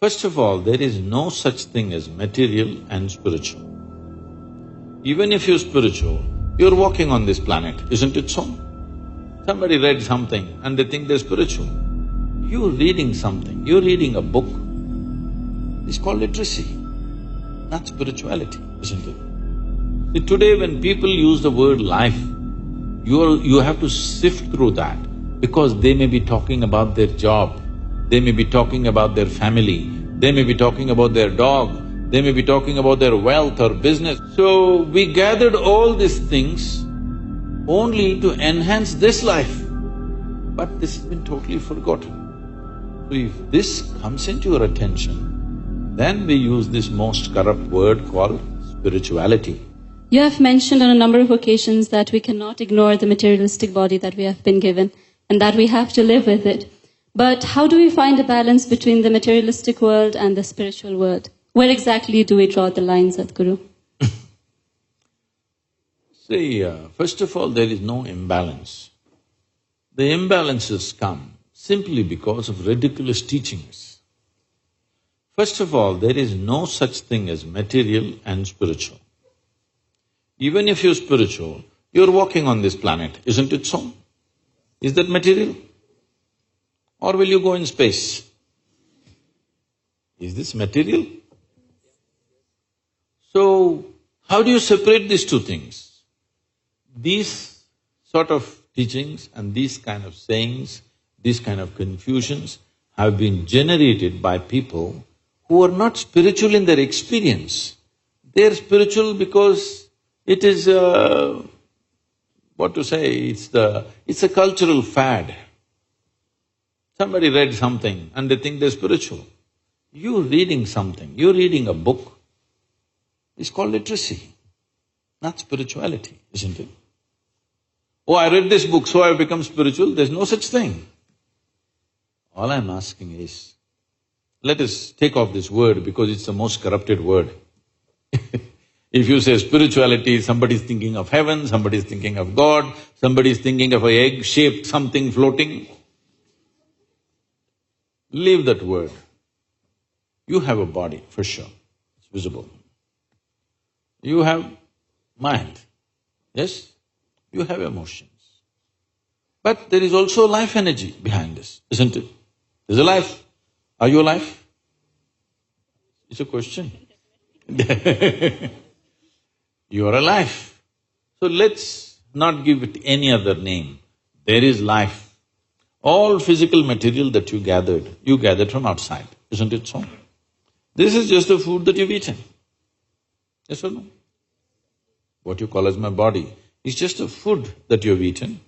First of all, there is no such thing as material and spiritual. Even if you're spiritual, you're walking on this planet, isn't it so? Somebody read something and they think they're spiritual. You're reading something, you're reading a book. It's called literacy. That's spirituality, isn't it? See, today when people use the word life, you have to sift through that because they may be talking about their job, they may be talking about their family, they may be talking about their dog, they may be talking about their wealth or business. So, we gathered all these things only to enhance this life, but this has been totally forgotten. So, if this comes into your attention, then we use this most corrupt word called spirituality. You have mentioned on a number of occasions that we cannot ignore the materialistic body that we have been given and that we have to live with it. But how do we find a balance between the materialistic world and the spiritual world? Where exactly do we draw the line, Sadhguru? See, first of all, there is no imbalance. The imbalances come simply because of ridiculous teachings. First of all, there is no such thing as material and spiritual. Even if you're spiritual, you're walking on this planet, isn't it so? Is that material? Or will you go in space? Is this material? So, how do you separate these two things? These sort of teachings and these kind of sayings, these kind of confusions have been generated by people who are not spiritual in their experience. They're spiritual because it is what to say, it's a cultural fad. Somebody read something and they think they're spiritual. You're reading something, you're reading a book. It's called literacy, not spirituality, isn't it? Oh, I read this book, so I've become spiritual. There's no such thing. All I'm asking is, let us take off this word because it's the most corrupted word. If you say spirituality, somebody's thinking of heaven, somebody's thinking of God, somebody's thinking of an egg-shaped something floating. Leave that word. You have a body, for sure, it's visible. You have mind, yes? You have emotions. But there is also life energy behind this, isn't it? There's a life. Are you alive? It's a question. You are alive. So let's not give it any other name. There is life. All physical material that you gathered from outside, isn't it so? This is just the food that you've eaten. Yes or no? What you call as my body is just a food that you've eaten,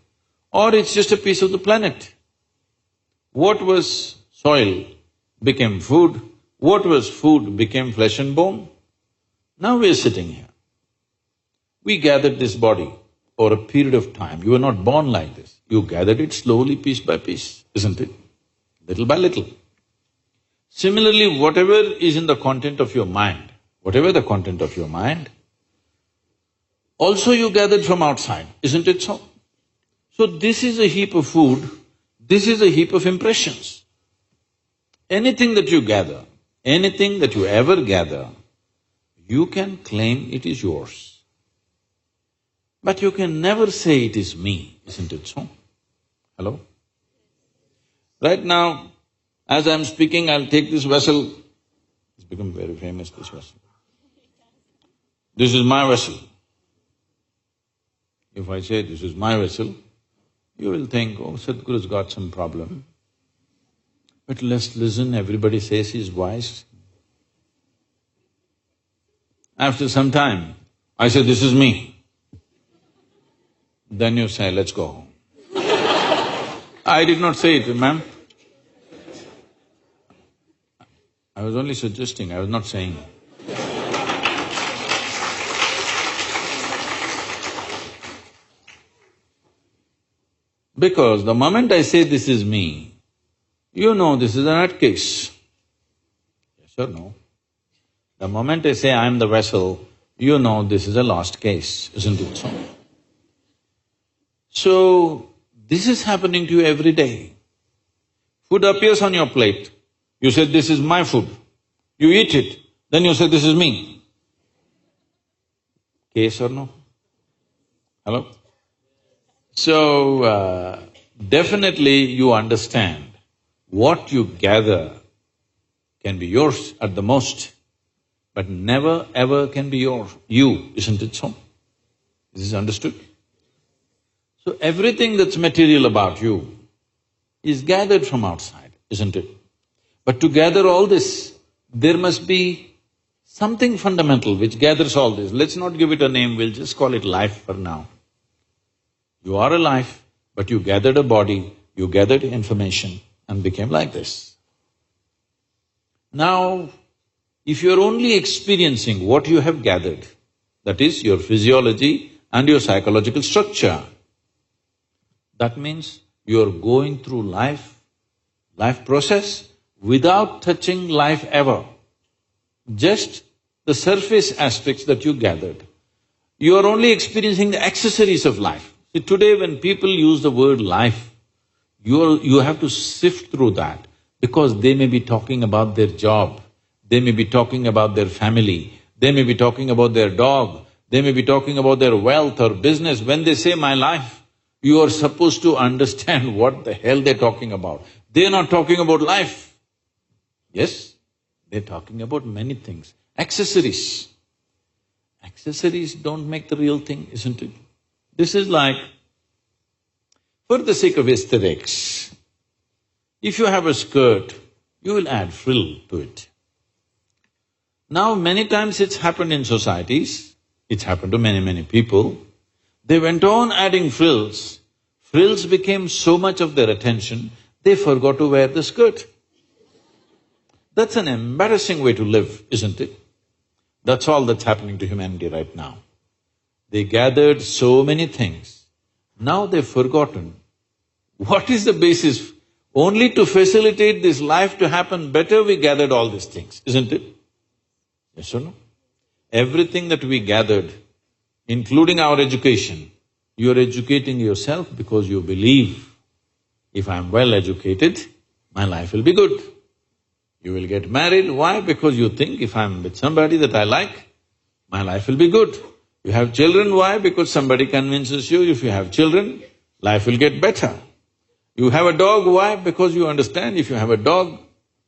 or it's just a piece of the planet. What was soil became food, what was food became flesh and bone. Now we are sitting here. We gathered this body over a period of time. You were not born like this. You gathered it slowly, piece by piece, isn't it? Little by little. Similarly, whatever is in the content of your mind, whatever the content of your mind, also you gathered from outside, isn't it so? So this is a heap of food, this is a heap of impressions. Anything that you gather, anything that you ever gather, you can claim it is yours. But you can never say it is me, isn't it so? Hello? Right now, as I'm speaking, I'll take this vessel. It's become very famous, this vessel. This is my vessel. If I say this is my vessel, you will think, oh, Sadhguru's got some problem. But let's listen, everybody says he's wise. After some time, I say, this is me. Then you say, let's go home. I did not say it, ma'am. I was only suggesting, I was not saying. Because the moment I say this is me, you know this is a nutcase. Yes or no? The moment I say I'm the vessel, you know this is a lost case, isn't it so? So, this is happening to you every day. Food appears on your plate, you say, this is my food. You eat it, then you say, this is me. Case or no? Hello? So, definitely you understand what you gather can be yours at the most, but never ever can be you, isn't it so? This is understood? So everything that's material about you is gathered from outside, isn't it? But to gather all this, there must be something fundamental which gathers all this. Let's not give it a name, we'll just call it life for now. You are alive, but you gathered a body, you gathered information and became like this. Now, if you're only experiencing what you have gathered, that is your physiology and your psychological structure, that means you're going through life process without touching life ever. Just the surface aspects that you gathered. You are only experiencing the accessories of life. See, today when people use the word life, you have to sift through that because they may be talking about their job, they may be talking about their family, they may be talking about their dog, they may be talking about their wealth or business. When they say my life, you are supposed to understand what the hell they're talking about. They're not talking about life. Yes, they're talking about many things. Accessories. Accessories don't make the real thing, isn't it? This is like, for the sake of aesthetics, if you have a skirt, you will add frill to it. Now many times it's happened in societies, it's happened to many people, they went on adding frills. Frills became so much of their attention, they forgot to wear the skirt. That's an embarrassing way to live, isn't it? That's all that's happening to humanity right now. They gathered so many things, now they've forgotten what is the basis. Only to facilitate this life to happen better, we gathered all these things, isn't it? Yes or no? Everything that we gathered, including our education, you're educating yourself because you believe, if I'm well educated, my life will be good. You will get married, why? Because you think if I'm with somebody that I like, my life will be good. You have children, why? Because somebody convinces you if you have children, life will get better. You have a dog, why? Because you understand if you have a dog,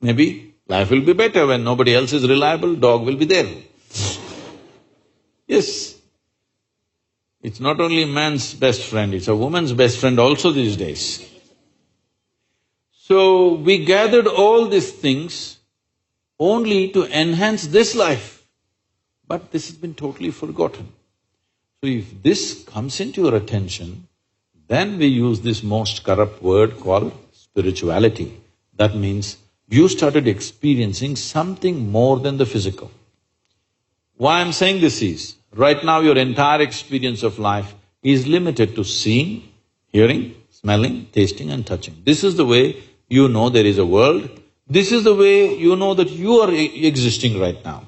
maybe life will be better. When nobody else is reliable, dog will be there. Yes. It's not only man's best friend, it's a woman's best friend also these days. So, we gathered all these things only to enhance this life, but this has been totally forgotten. So if this comes into your attention, then we use this most corrupt word called spirituality. That means you started experiencing something more than the physical. Why I'm saying this is, right now your entire experience of life is limited to seeing, hearing, smelling, tasting and touching. This is the way you know there is a world. This is the way you know that you are existing right now.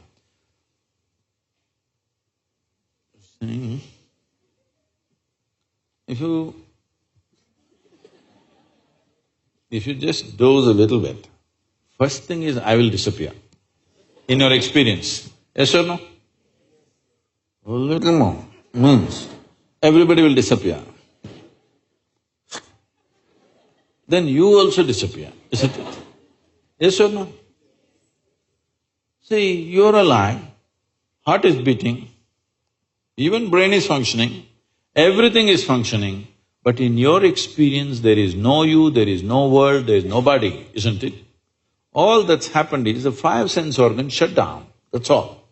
If you just doze a little bit, first thing is I will disappear. In your experience, yes or no? A little more means everybody will disappear. Then you also disappear, isn't it? Yes or no? See, you're alive, heart is beating, even brain is functioning, everything is functioning, but in your experience there is no you, there is no world, there is nobody, isn't it? All that's happened is the five sense organs shut down, that's all.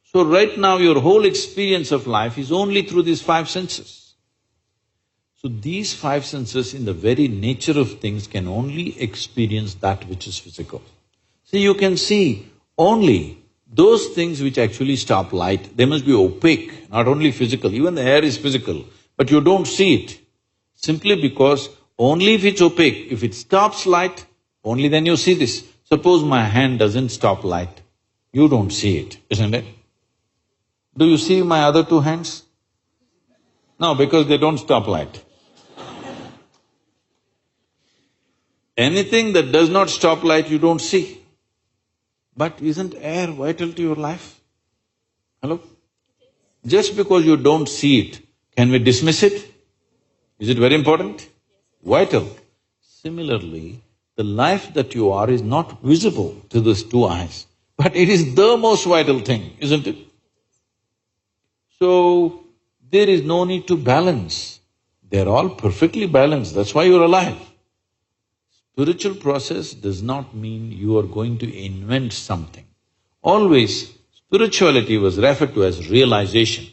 So right now your whole experience of life is only through these five senses. So these five senses in the very nature of things can only experience that which is physical. See, you can see only those things which actually stop light, they must be opaque, not only physical, even the air is physical, but you don't see it. Simply because only if it's opaque, if it stops light, only then you see this. Suppose my hand doesn't stop light, you don't see it, isn't it? Do you see my other two hands? No, because they don't stop light. Anything that does not stop light, you don't see. But isn't air vital to your life? Hello? Just because you don't see it, can we dismiss it? Is it very important? Vital. Similarly, the life that you are is not visible to these two eyes, but it is the most vital thing, isn't it? So, there is no need to balance. They're all perfectly balanced, that's why you're alive. Spiritual process does not mean you are going to invent something. Always, spirituality was referred to as realization.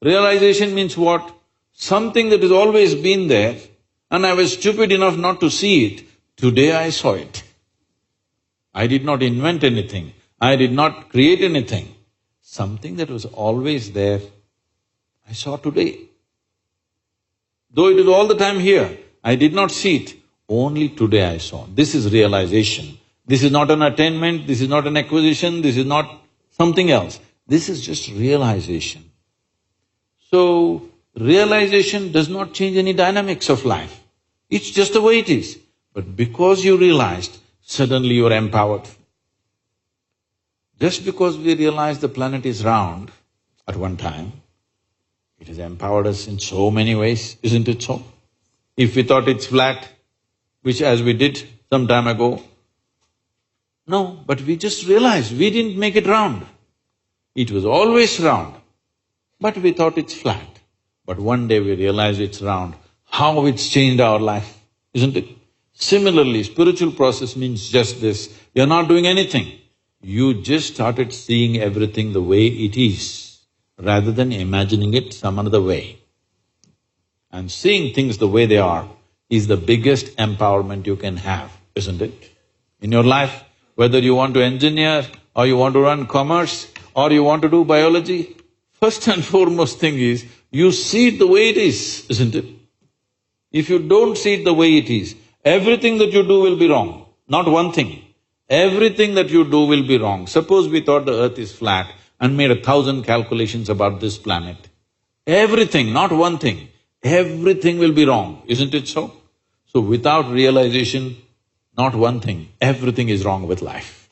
Realization means what? Something that has always been there and I was stupid enough not to see it, today I saw it. I did not invent anything, I did not create anything. Something that was always there, I saw today. Though it is all the time here, I did not see it, only today I saw. This is realization. This is not an attainment, this is not an acquisition, this is not something else. This is just realization. So, realization does not change any dynamics of life. It's just the way it is. But because you realized, suddenly you're empowered. Just because we realized the planet is round at one time, it has empowered us in so many ways, isn't it so? If we thought it's flat, which as we did some time ago, no, but we just realized we didn't make it round. It was always round, but we thought it's flat. But one day we realized it's round. How it's changed our life, isn't it? Similarly, spiritual process means just this. You're not doing anything. You just started seeing everything the way it is, rather than imagining it some another way. And seeing things the way they are is the biggest empowerment you can have, isn't it? In your life, whether you want to engineer, or you want to run commerce, or you want to do biology, first and foremost thing is, you see it the way it is, isn't it? If you don't see it the way it is, everything that you do will be wrong, not one thing. Everything that you do will be wrong. Suppose we thought the earth is flat and made 1,000 calculations about this planet. Everything, not one thing, everything will be wrong, isn't it so? So without realization, not one thing, everything is wrong with life.